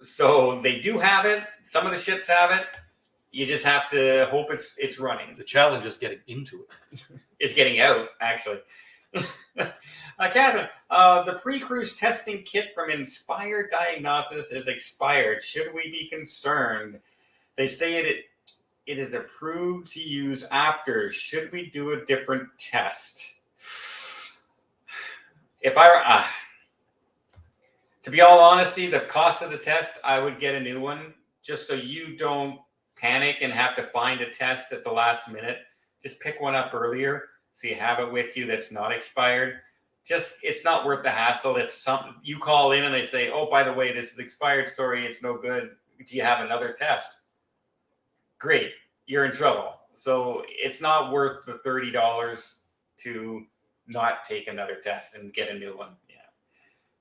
So they do have it. Some of the ships have it. You just have to hope it's running. The challenge is getting into it. It's getting out, actually. Catherine, the pre-cruise testing kit from Inspired Diagnosis is expired. Should we be concerned? They say it is approved to use after. Should we do a different test? To be all honesty, the cost of the test, I would get a new one just so you don't panic and have to find a test at the last minute. Just pick one up earlier so you have it with you that's not expired. It's not worth the hassle. If you call in and they say, oh, by the way, this is expired, sorry, it's no good. Do you have another test? Great, you're in trouble. So it's not worth the $30 to not take another test and get a new one. Yeah.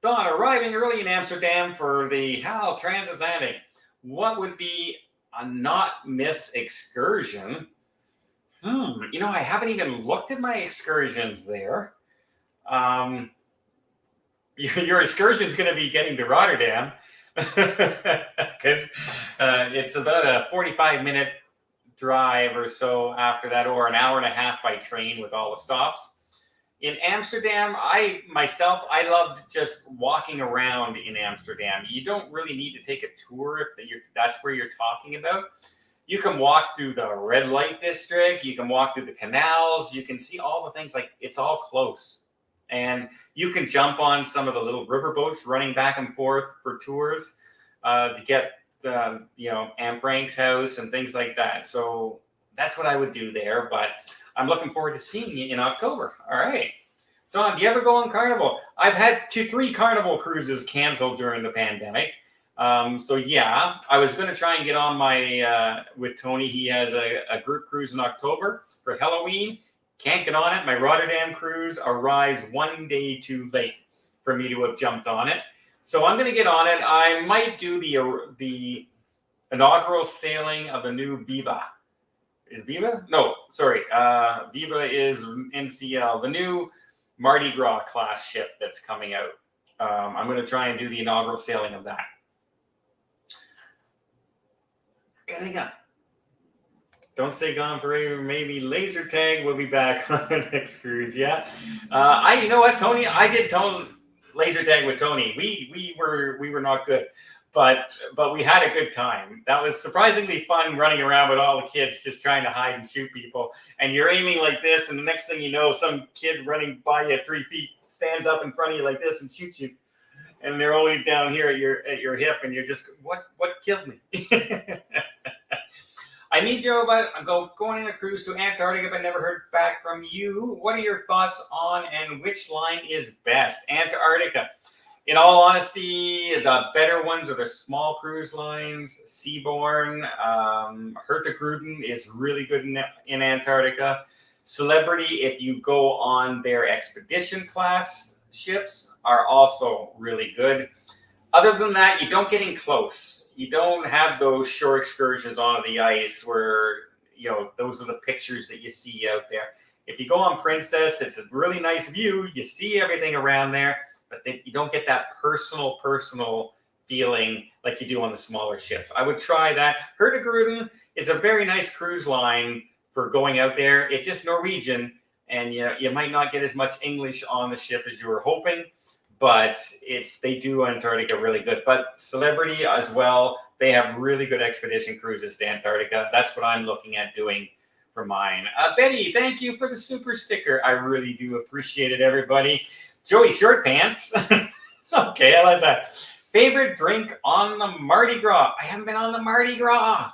Dawn, arriving early in Amsterdam for the HAL Transatlantic. What would be a not miss excursion? I haven't even looked at my excursions there. Your excursion is going to be getting to Rotterdam because it's about a 45-minute drive or so after that, or an hour and a half by train with all the stops. In Amsterdam, I loved just walking around in Amsterdam. You don't really need to take a tour if that's where you're talking about. You can walk through the red light district. You can walk through the canals. You can see all the things. Like, it's all close. And you can jump on some of the little river boats running back and forth for tours to get, Anne Frank's house and things like that. So that's what I would do there. But I'm looking forward to seeing you in October. All right. Don, do you ever go on Carnival? I've had 3 Carnival cruises canceled during the pandemic. So yeah, I was going to try and get on with Tony. He has a group cruise in October for Halloween. Can't get on it. My Rotterdam cruise arrives 1 day too late for me to have jumped on it. So I'm going to get on it. I might do the inaugural sailing of the new Viva. Is Viva? No, sorry. Viva is NCL, the new Mardi Gras class ship that's coming out. I'm going to try and do the inaugural sailing of that. Getting up. Don't say gone forever. Maybe laser tag will be back on the next cruise. Yeah. You know what, Tony? I did laser tag with Tony. We were not good, but we had a good time. That was surprisingly fun, running around with all the kids just trying to hide and shoot people. And you're aiming like this, and the next thing you know, some kid running by you at 3 feet stands up in front of you like this and shoots you. And they're only down here at your hip, and you're just, what killed me? I need you about going on a cruise to Antarctica, but never heard back from you. What are your thoughts on and which line is best? Antarctica. In all honesty, the better ones are the small cruise lines. Seabourn, Hurtigruten is really good in Antarctica. Celebrity, if you go on their expedition class ships, are also really good. Other than that, you don't get in close. You don't have those shore excursions onto the ice where, those are the pictures that you see out there. If you go on Princess, it's a really nice view. You see everything around there, but you don't get that personal feeling like you do on the smaller ships. I would try that. Hurtigruten is a very nice cruise line for going out there. It's just Norwegian, and you might not get as much English on the ship as you were hoping. But they do Antarctica really good. But Celebrity as well, they have really good expedition cruises to Antarctica. That's what I'm looking at doing for mine. Betty, thank you for the super sticker. I really do appreciate it, everybody. Joey Short Pants. Okay, I like that. Favorite drink on the Mardi Gras? I haven't been on the Mardi Gras.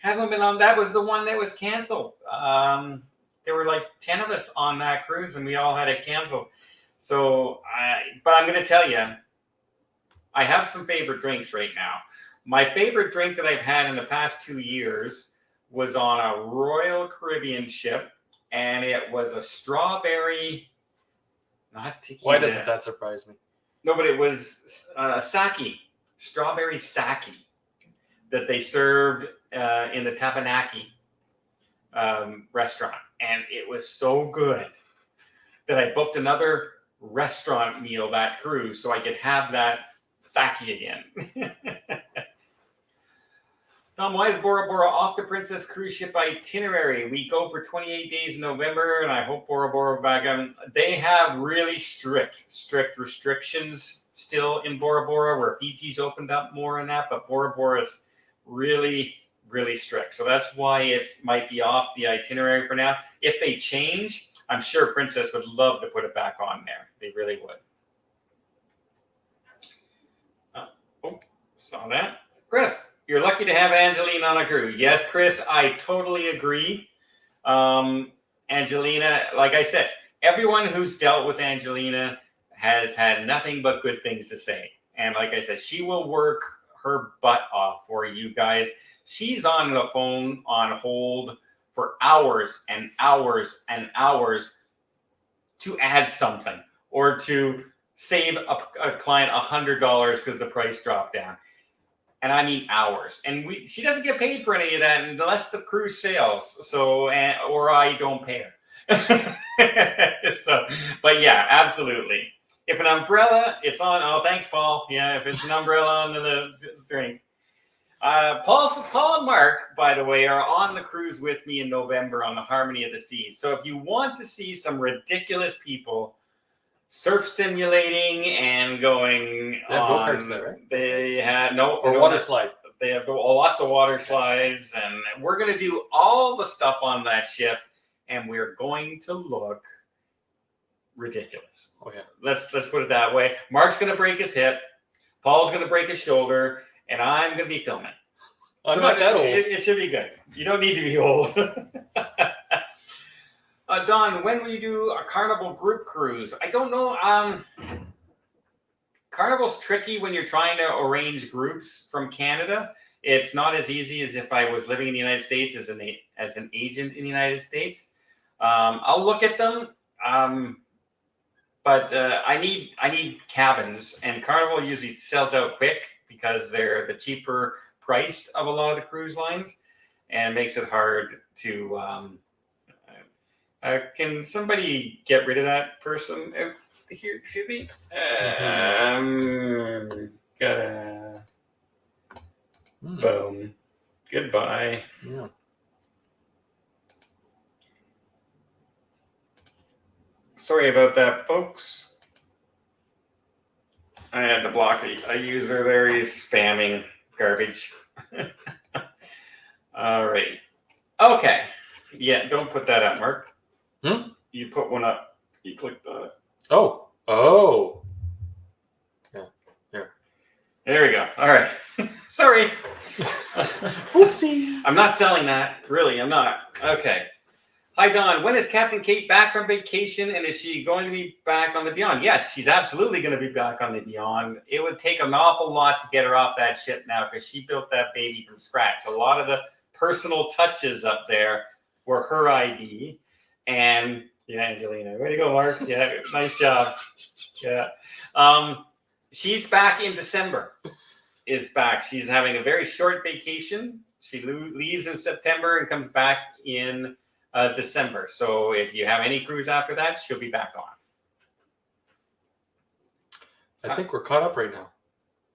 Haven't been on. That was the one that was canceled. There were like 10 of us on that cruise, and we all had it canceled. So, but I'm going to tell you, I have some favorite drinks right now. My favorite drink that I've had in the past 2 years was on a Royal Caribbean ship, and it was a strawberry, not tequila. Why doesn't that surprise me? No, but it was sake, strawberry sake that they served in the Tapanaki restaurant. And it was so good that I booked another restaurant meal that cruise so I could have that sake again. Tom, why is Bora Bora off the Princess cruise ship itinerary? We go for 28 days in November, and I hope Bora Bora back on. They have really strict restrictions still in Bora Bora, where Fiji's opened up more in that, but Bora Bora is really strict. So that's why it might be off the itinerary for now. If they change, I'm sure Princess would love to put it back on there. They really would. Saw that. Chris, you're lucky to have Angelina on a cruise. Yes, Chris, I totally agree. Angelina, like I said, everyone who's dealt with Angelina has had nothing but good things to say. And like I said, she will work her butt off for you guys. She's on the phone on hold for hours and hours and hours to add something or to save a client $100 because the price dropped down. And I mean hours. And she doesn't get paid for any of that unless the cruise sails. So, or I don't pay her. But yeah, absolutely. If an umbrella, it's on. Oh, thanks, Paul. Yeah, if it's an umbrella on the drink. Paul and Mark, by the way, are on the cruise with me in November on the Harmony of the Seas. So if you want to see some ridiculous people surf simulating and going They have go-karts there, right? They have water slide. They have lots of water slides, and we're going to do all the stuff on that ship, and we're going to look ridiculous. Oh yeah. Let's put it that way. Mark's going to break his hip. Paul's going to break his shoulder. And I'm going to be filming. I'm not that old. It should be good. You don't need to be old. Don, when will you do a Carnival group cruise? I don't know. Carnival's tricky when you're trying to arrange groups from Canada. It's not as easy as if I was living in the United States as an agent in the United States. I'll look at them. But I need cabins, and Carnival usually sells out quick because they're the cheaper priced of a lot of the cruise lines, and it makes it hard to. Can somebody get rid of that person out here? Should be. Gotta. Boom. Goodbye. Yeah. Sorry about that, folks. I had to block a user there. He's spamming garbage. All right. Okay. Yeah, don't put that up, Mark. You put one up. You clicked on it. Oh. Yeah. There we go. All right. Sorry. Oopsie. I'm not selling that. Really, I'm not. Okay. Hi, Don. When is Captain Kate back from vacation, and is she going to be back on the Beyond? Yes, she's absolutely going to be back on the Beyond. It would take an awful lot to get her off that ship now because she built that baby from scratch. A lot of the personal touches up there were her ID. And yeah, Angelina. Way to go, Mark. Yeah, nice job. Yeah. She's back in December. Is back. She's having a very short vacation. She leaves in September and comes back in December. So if you have any cruise after that, she'll be back on. I think we're caught up right now.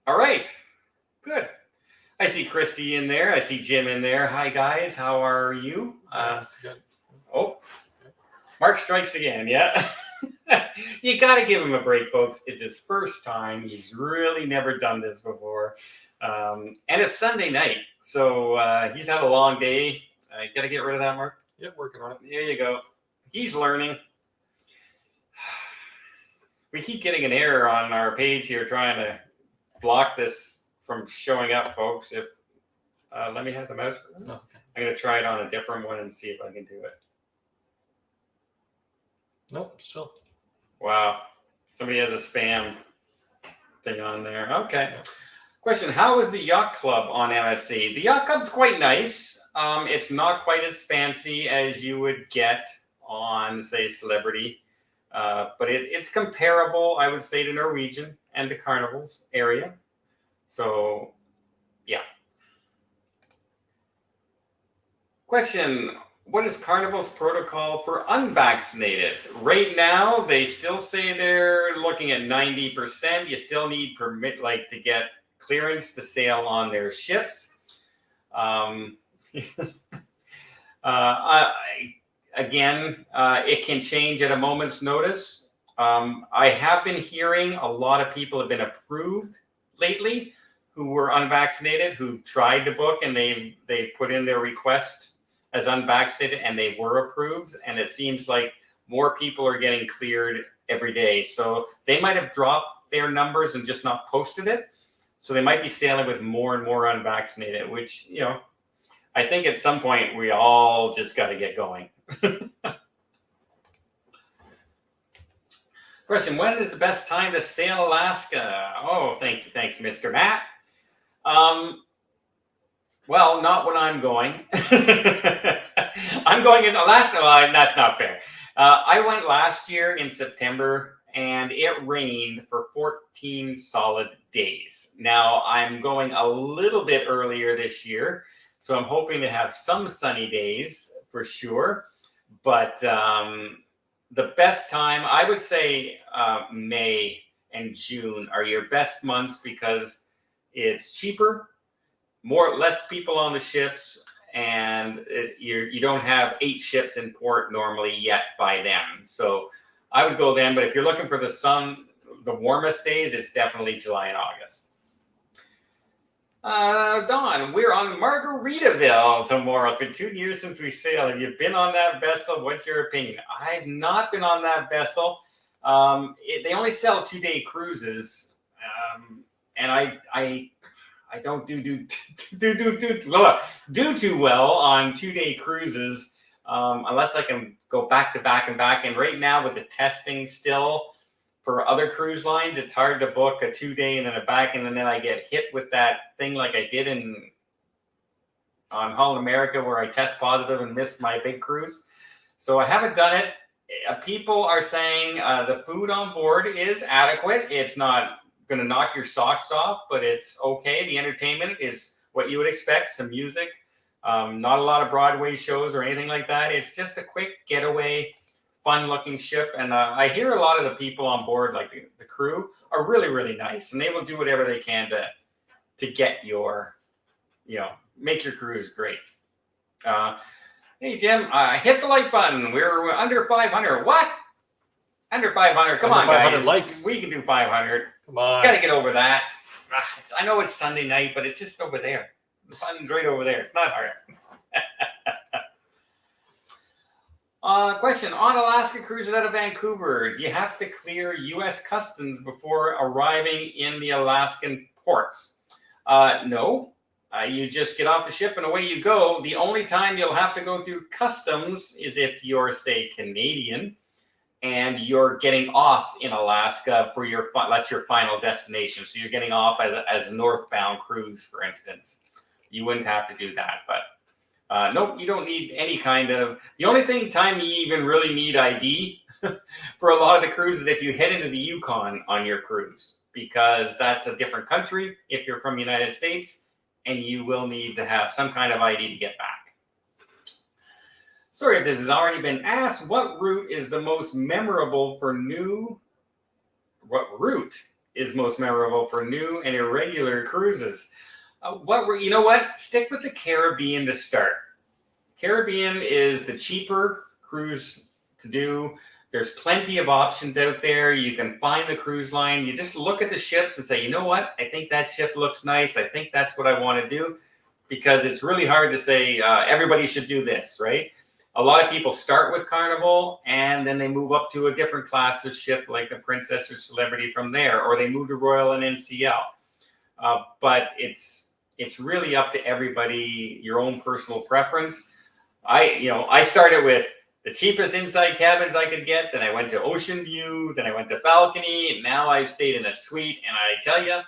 All right. Good. I see Christy in there. I see Jim in there. Hi, guys. How are you? Good. Oh, Mark strikes again. Yeah. You got to give him a break, folks. It's his first time. He's really never done this before. And it's Sunday night. So he's had a long day. Got to get rid of that, Mark. Yep, working on it. There you go. He's learning. We keep getting an error on our page here trying to block this from showing up, folks. If let me have the mouse. Oh, okay. I'm going to try it on a different one and see if I can do it. Nope, still. Wow. Somebody has a spam thing on there. Okay. Question, how is the Yacht Club on MSC? The Yacht Club's quite nice. It's not quite as fancy as you would get on, say, Celebrity. But it's comparable, I would say, to Norwegian and the Carnival's area. So, yeah. Question, what is Carnival's protocol for unvaccinated? Right now, they still say they're looking at 90%. You still need permit, to get clearance to sail on their ships. Again, it can change at a moment's notice. I have been hearing a lot of people have been approved lately who were unvaccinated, who tried to book and they put in their request as unvaccinated and they were approved. And it seems like more people are getting cleared every day. So they might have dropped their numbers and just not posted it. So they might be sailing with more and more unvaccinated, which, I think at some point we all just got to get going. Question, when is the best time to sail Alaska? Oh, thanks, Mr. Matt. Well, not when I'm going. I'm going in Alaska. Well, that's not fair. I went last year in September and it rained for 14 solid days. Now I'm going a little bit earlier this year, so I'm hoping to have some sunny days for sure. But the best time, I would say May and June are your best months because it's cheaper, less people on the ships, and you don't have 8 ships in port normally yet by then. So I would go then, but if you're looking for the sun, the warmest days, it's definitely July and August. Don, we're on Margaritaville tomorrow. It's been 2 years since we sailed. Have you been on that vessel? What's your opinion? I've not been on that vessel. They only sell 2-day cruises, and I don't do too well on 2-day cruises unless I can go back to back and back. And right now with the testing still for other cruise lines, it's hard to book a 2-day and then a back, and then I get hit with that thing like I did on Holland America where I test positive and miss my big cruise. So I haven't done it. People are saying the food on board is adequate. It's not going to knock your socks off, but it's okay. The entertainment is what you would expect, some music, not a lot of Broadway shows or anything like that. It's just a quick getaway, fun looking ship. And I hear a lot of the people on board, like the crew, are really, really nice, and they will do whatever they can to get your, make your cruise great. Hey, Jim, hit the like button. We're under 500. What? Under 500. Come on, guys. 500 likes. We can do 500. Come on. Got to get over that. I know it's Sunday night, but it's just over there. The button's right over there. It's not hard. Question. On Alaska cruises out of Vancouver, do you have to clear U.S. Customs before arriving in the Alaskan ports? No. You just get off the ship and away you go. The only time you'll have to go through customs is if you're, say, Canadian, and you're getting off in Alaska for that's your final destination. So you're getting off as a northbound cruise, for instance. You wouldn't have to do that, but nope, you don't need any kind of. The only time you even really need ID for a lot of the cruises if you head into the Yukon on your cruise, because that's a different country if you're from the United States, and you will need to have some kind of ID to get back. Sorry if this has already been asked. What route is most memorable for new and irregular cruises? You know what? Stick with the Caribbean to start. Caribbean is the cheaper cruise to do. There's plenty of options out there. You can find the cruise line. You just look at the ships and say, you know what? I think that ship looks nice. I think that's what I want to do. Because it's really hard to say everybody should do this, right? A lot of people start with Carnival and then they move up to a different class of ship like a Princess or Celebrity from there, or they move to Royal and NCL. But it's really up to everybody, your own personal preference. I started with the cheapest inside cabins I could get. Then I went to Ocean View. Then I went to Balcony. And now I've stayed in a suite. And I tell you,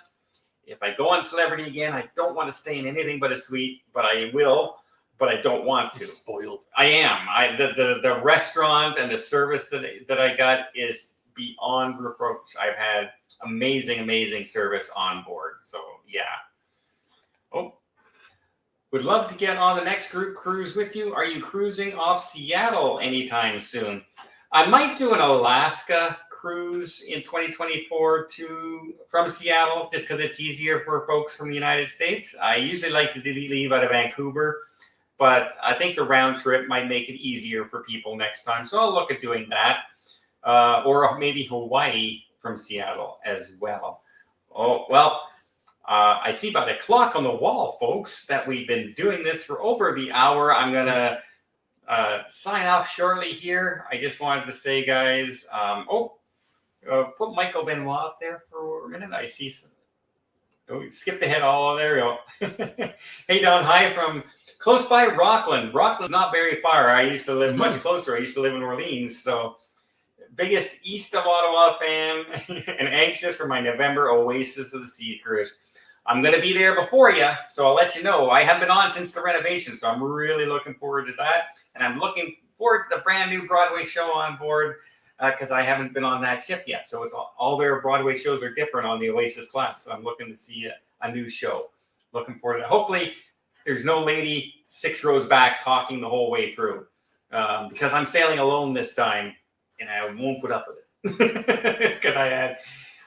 if I go on Celebrity again, I don't want to stay in anything but a suite. But I will. But I don't want to. It's spoiled. I am. The restaurant and the service that I got is beyond reproach. I've had amazing service on board. So yeah. Oh. Would love to get on the next group cruise with you. Are you cruising off Seattle anytime soon? I might do an Alaska cruise in 2024 from Seattle, just because it's easier for folks from the United States. I usually like to leave out of Vancouver, but I think the round trip might make it easier for people next time. So I'll look at doing that, or maybe Hawaii from Seattle as well. Oh, well. I see by the clock on the wall, folks, that we've been doing this for over the hour. I'm going to sign off shortly here. I just wanted to say, guys, put Michael Benoit up there for a minute. I see some. Oh, skipped ahead all. There we go. Hey, Don, hi from close by Rockland. Rockland's not very far. I used to live much closer. I used to live in Orleans, so biggest east of Ottawa fan and anxious for my November Oasis of the Sea cruise. I'm going to be there before you, so I'll let you know. I haven't been on since the renovation, so I'm really looking forward to that. And I'm looking forward to the brand new Broadway show on board because I haven't been on that ship yet. So it's all their Broadway shows are different on the Oasis class. So I'm looking to see a new show. Looking forward to that. Hopefully there's no lady 6 rows back talking the whole way through because I'm sailing alone this time and I won't put up with it because I had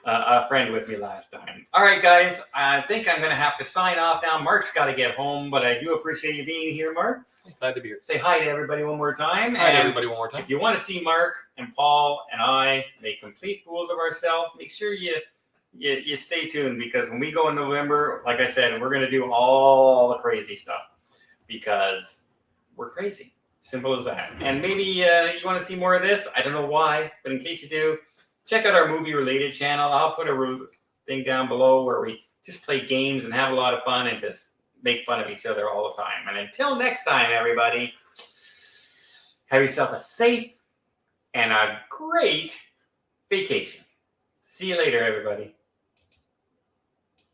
a friend with me last time. All right, guys, I think I'm going to have to sign off now. Mark's got to get home, but I do appreciate you being here, Mark. Glad to be here. Say hi to everybody one more time. Hi to everybody one more time. If you want to see Mark and Paul and I make complete fools of ourselves, make sure you stay tuned because when we go in November, like I said, we're going to do all the crazy stuff because we're crazy. Simple as that. And maybe you want to see more of this. I don't know why, but in case you do, check out our movie-related channel. I'll put a thing down below where we just play games and have a lot of fun and just make fun of each other all the time. And until next time, everybody, have yourself a safe and a great vacation. See you later, everybody.